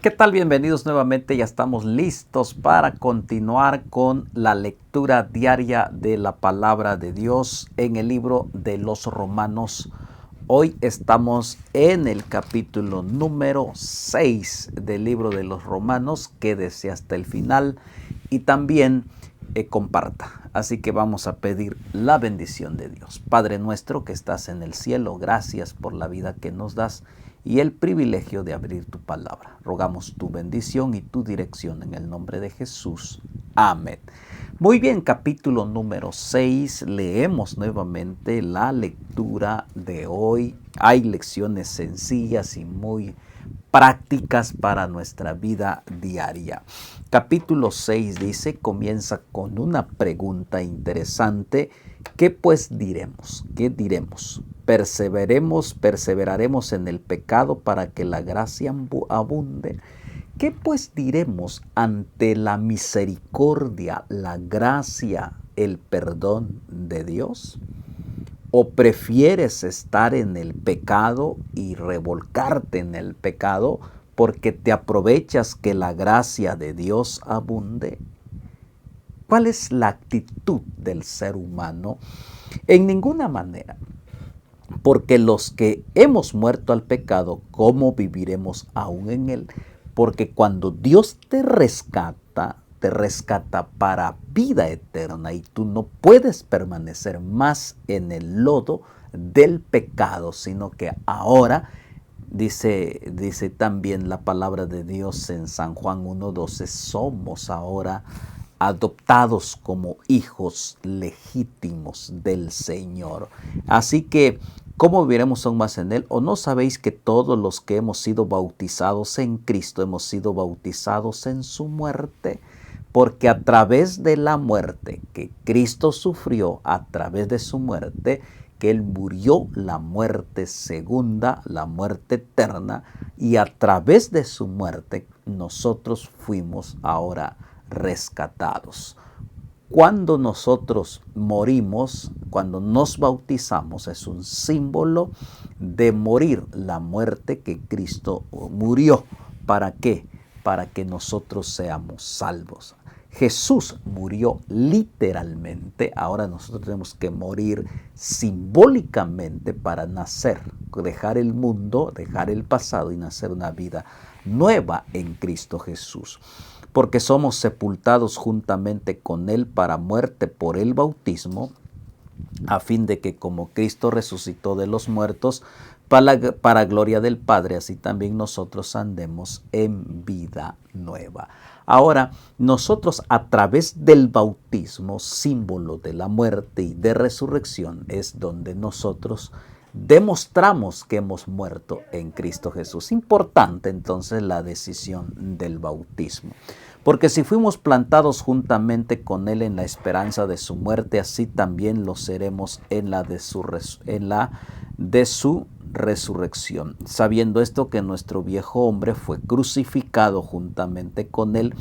¿Qué tal? Bienvenidos nuevamente. Ya estamos listos para continuar con la lectura diaria de la palabra de Dios en el libro de los Romanos. Hoy estamos en el capítulo número 6 del libro de los Romanos. Quédese hasta el final y también comparta. Así que vamos a pedir la bendición de Dios. Padre nuestro que estás en el cielo, gracias por la vida que nos das y el privilegio de abrir tu palabra. Rogamos tu bendición y tu dirección en el nombre de Jesús. Amén. Muy bien, capítulo número 6. Leemos nuevamente la lectura de hoy. Hay lecciones sencillas y muy prácticas para nuestra vida diaria. Capítulo 6 dice, comienza con una pregunta interesante. ¿Qué pues diremos? ¿Qué diremos? ¿Perseveraremos en el pecado para que la gracia abunde? ¿Qué pues diremos ante la misericordia, la gracia, el perdón de Dios? ¿O prefieres estar en el pecado y revolcarte en el pecado porque te aprovechas que la gracia de Dios abunde? ¿Cuál es la actitud del ser humano? En ninguna manera. Porque los que hemos muerto al pecado, ¿cómo viviremos aún en él? Porque cuando Dios te rescata para vida eterna y tú no puedes permanecer más en el lodo del pecado, sino que ahora, dice también la palabra de Dios en San Juan 1:12, somos ahora adoptados como hijos legítimos del Señor. Así que, ¿cómo viviremos aún más en Él? ¿O no sabéis que todos los que hemos sido bautizados en Cristo hemos sido bautizados en su muerte? Porque a través de la muerte que Cristo sufrió, a través de su muerte, que Él murió la muerte segunda, la muerte eterna, y a través de su muerte nosotros fuimos ahora rescatados. Cuando nosotros morimos, cuando nos bautizamos, es un símbolo de morir la muerte que Cristo murió. ¿Para qué? Para que nosotros seamos salvos. Jesús murió literalmente, ahora nosotros tenemos que morir simbólicamente para nacer, dejar el mundo, dejar el pasado y nacer una vida nueva en Cristo Jesús. Porque somos sepultados juntamente con Él para muerte por el bautismo, a fin de que como Cristo resucitó de los muertos, para gloria del Padre, así también nosotros andemos en vida nueva. Ahora, nosotros a través del bautismo, símbolo de la muerte y de resurrección, es donde nosotros demostramos que hemos muerto en Cristo Jesús. Importante entonces la decisión del bautismo. Porque si fuimos plantados juntamente con Él en la esperanza de su muerte, así también lo seremos en la de su resurrección. Sabiendo esto, que nuestro viejo hombre fue crucificado juntamente con Él,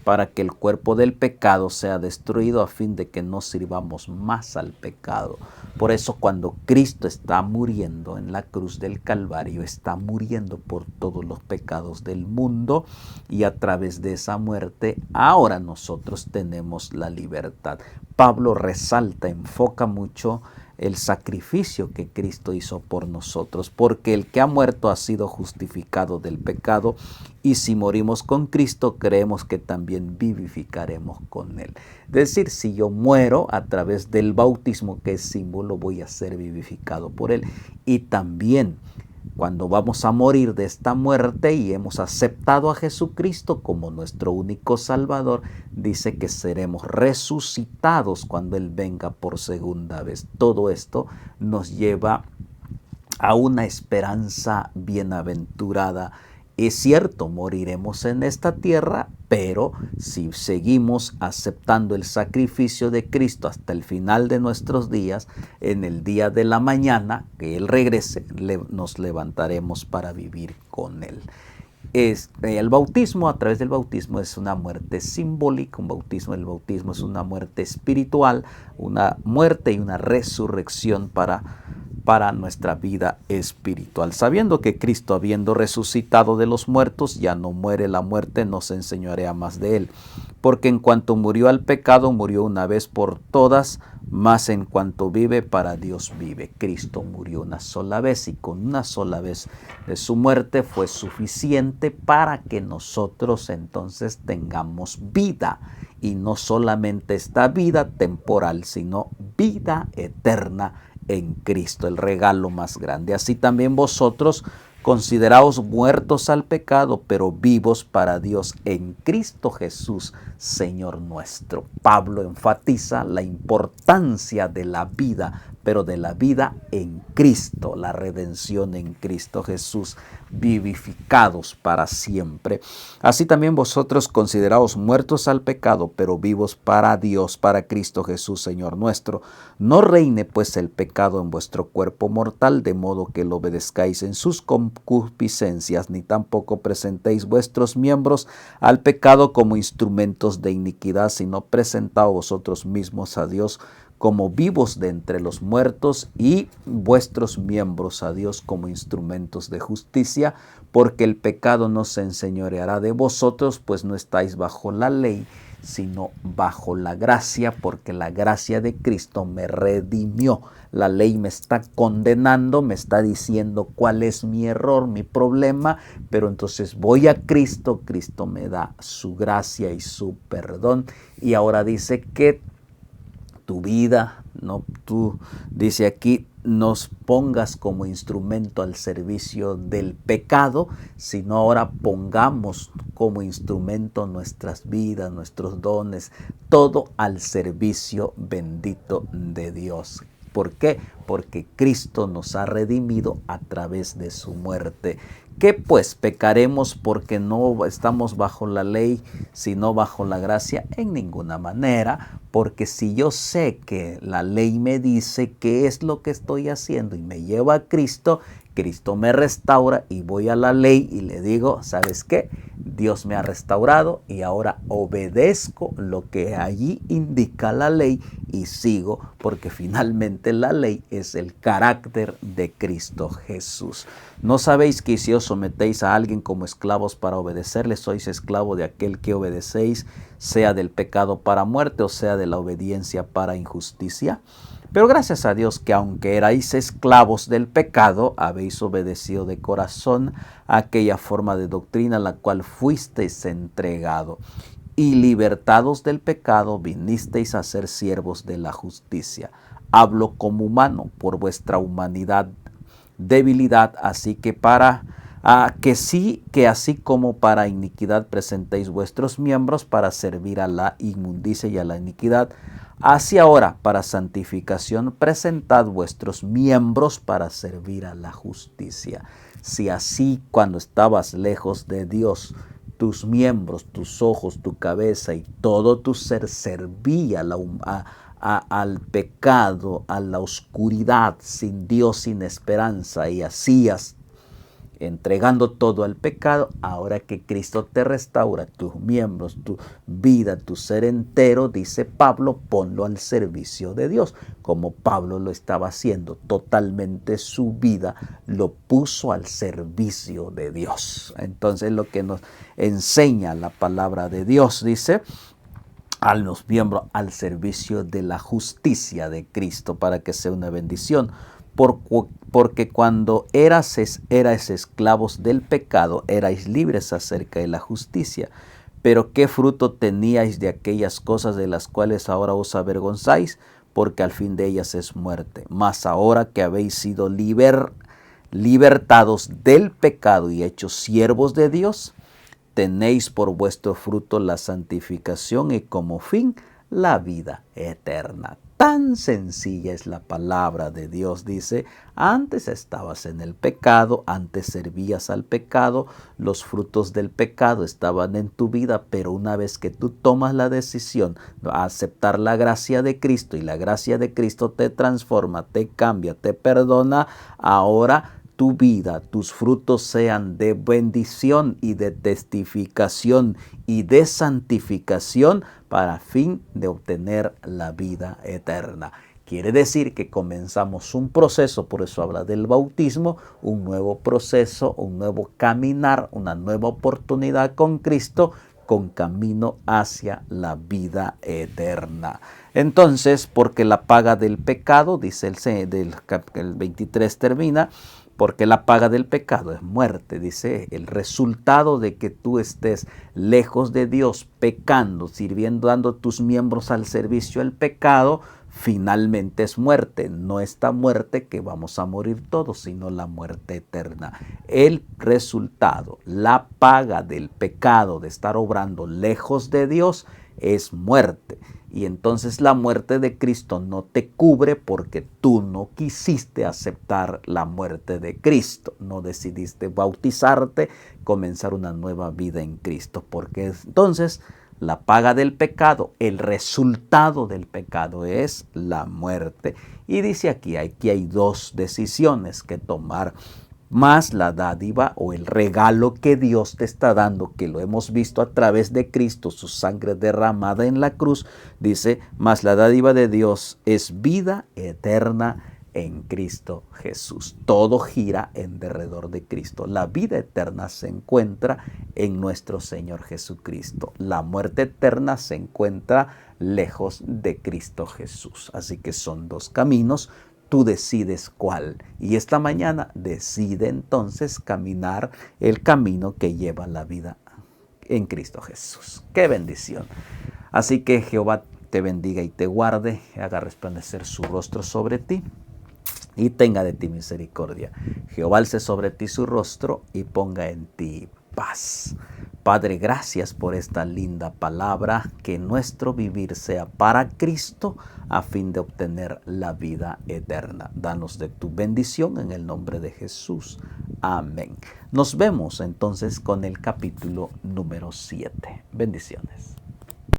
para que el cuerpo del pecado sea destruido, a fin de que no sirvamos más al pecado. Por eso cuando Cristo está muriendo en la cruz del Calvario, está muriendo por todos los pecados del mundo, y a través de esa muerte ahora nosotros tenemos la libertad. Pablo resalta, enfoca mucho el sacrificio que Cristo hizo por nosotros, porque el que ha muerto ha sido justificado del pecado, y si morimos con Cristo, creemos que también vivificaremos con Él. Es decir, si yo muero a través del bautismo, que es símbolo, voy a ser vivificado por Él. Y también cuando vamos a morir de esta muerte y hemos aceptado a Jesucristo como nuestro único Salvador, dice que seremos resucitados cuando Él venga por segunda vez. Todo esto nos lleva a una esperanza bienaventurada. Es cierto, moriremos en esta tierra, pero si seguimos aceptando el sacrificio de Cristo hasta el final de nuestros días, en el día de la mañana, que Él regrese, nos levantaremos para vivir con Él. El bautismo, a través del bautismo, es una muerte simbólica. El bautismo es una muerte espiritual, una muerte y una resurrección para para nuestra vida espiritual. Sabiendo que Cristo, habiendo resucitado de los muertos, ya no muere, la muerte no se enseñorea más de él. Porque en cuanto murió al pecado, murió una vez por todas, mas en cuanto vive, para Dios vive. Cristo murió una sola vez y con una sola vez de su muerte fue suficiente para que nosotros entonces tengamos vida. Y no solamente esta vida temporal, sino vida eterna en Cristo, el regalo más grande. Así también vosotros, consideraos muertos al pecado, pero vivos para Dios en Cristo Jesús, Señor nuestro. Pablo enfatiza la importancia de la vida, pero de la vida en Cristo, la redención en Cristo Jesús, vivificados para siempre. Así también vosotros, consideraos muertos al pecado, pero vivos para Dios, para Cristo Jesús, Señor nuestro. No reine pues el pecado en vuestro cuerpo mortal, de modo que lo obedezcáis en sus concupiscencias, ni tampoco presentéis vuestros miembros al pecado como instrumentos de iniquidad, sino presentaos vosotros mismos a Dios como vivos de entre los muertos y vuestros miembros a Dios como instrumentos de justicia, porque el pecado no se enseñoreará de vosotros, pues no estáis bajo la ley, sino bajo la gracia, porque la gracia de Cristo me redimió. La ley me está condenando, me está diciendo cuál es mi error, mi problema, pero entonces voy a Cristo, Cristo me da su gracia y su perdón, y ahora dice que tu vida, no tú, dice aquí, nos pongas como instrumento al servicio del pecado, sino ahora pongamos como instrumento nuestras vidas, nuestros dones, todo al servicio bendito de Dios. ¿Por qué? Porque Cristo nos ha redimido a través de su muerte. ¿Qué pues? ¿Pecaremos porque no estamos bajo la ley, sino bajo la gracia? En ninguna manera, porque si yo sé que la ley me dice qué es lo que estoy haciendo y me lleva a Cristo, Cristo me restaura y voy a la ley y le digo, ¿sabes qué? Dios me ha restaurado y ahora obedezco lo que allí indica la ley y sigo, porque finalmente la ley es el carácter de Cristo Jesús. ¿No sabéis que si os sometéis a alguien como esclavos para obedecerle, sois esclavo de aquel que obedecéis, sea del pecado para muerte o sea de la obediencia para injusticia? Pero gracias a Dios que aunque erais esclavos del pecado, habéis obedecido de corazón a aquella forma de doctrina a la cual fuisteis entregado. Y libertados del pecado, vinisteis a ser siervos de la justicia. Hablo como humano por vuestra humanidad, debilidad, así que que así como para iniquidad presentéis vuestros miembros para servir a la inmundicia y a la iniquidad, así ahora para santificación presentad vuestros miembros para servir a la justicia. Si así cuando estabas lejos de Dios, tus miembros, tus ojos, tu cabeza y todo tu ser servía al pecado, a la oscuridad, sin Dios, sin esperanza, y hacías entregando todo al pecado, ahora que Cristo te restaura tus miembros, tu vida, tu ser entero, dice Pablo, ponlo al servicio de Dios, como Pablo lo estaba haciendo, totalmente su vida lo puso al servicio de Dios. Entonces lo que nos enseña la palabra de Dios, dice, a los miembros al servicio de la justicia de Cristo, para que sea una bendición. Porque cuando erais esclavos del pecado, erais libres acerca de la justicia. Pero ¿qué fruto teníais de aquellas cosas de las cuales ahora os avergonzáis? Porque al fin de ellas es muerte. Mas ahora que habéis sido libertados del pecado y hechos siervos de Dios, tenéis por vuestro fruto la santificación y como fin la vida eterna. Tan sencilla es la palabra de Dios, dice, antes estabas en el pecado, antes servías al pecado, los frutos del pecado estaban en tu vida, pero una vez que tú tomas la decisión de aceptar la gracia de Cristo y la gracia de Cristo te transforma, te cambia, te perdona, ahora tu vida, tus frutos sean de bendición y de testificación y de santificación para fin de obtener la vida eterna. Quiere decir que comenzamos un proceso, por eso habla del bautismo, un nuevo proceso, un nuevo caminar, una nueva oportunidad con Cristo, con camino hacia la vida eterna. Entonces, porque la paga del pecado, dice el 23 termina, porque la paga del pecado es muerte, dice, el resultado de que tú estés lejos de Dios, pecando, sirviendo, dando tus miembros al servicio del pecado, finalmente es muerte. No esta muerte que vamos a morir todos, sino la muerte eterna. El resultado, la paga del pecado de estar obrando lejos de Dios es muerte. Y entonces la muerte de Cristo no te cubre porque tú no quisiste aceptar la muerte de Cristo. No decidiste bautizarte, comenzar una nueva vida en Cristo. Porque entonces la paga del pecado, el resultado del pecado es la muerte. Y dice aquí hay dos decisiones que tomar. Más la dádiva o el regalo que Dios te está dando, que lo hemos visto a través de Cristo, su sangre derramada en la cruz, dice, más la dádiva de Dios es vida eterna en Cristo Jesús. Todo gira en derredor de Cristo. La vida eterna se encuentra en nuestro Señor Jesucristo. La muerte eterna se encuentra lejos de Cristo Jesús. Así que son dos caminos. Tú decides cuál. Y esta mañana decide entonces caminar el camino que lleva la vida en Cristo Jesús. ¡Qué bendición! Así que Jehová te bendiga y te guarde, haga resplandecer su rostro sobre ti y tenga de ti misericordia. Jehová alce sobre ti su rostro y ponga en ti paz. Padre, gracias por esta linda palabra, que nuestro vivir sea para Cristo a fin de obtener la vida eterna. Danos de tu bendición en el nombre de Jesús. Amén. Nos vemos entonces con el capítulo número 7. Bendiciones.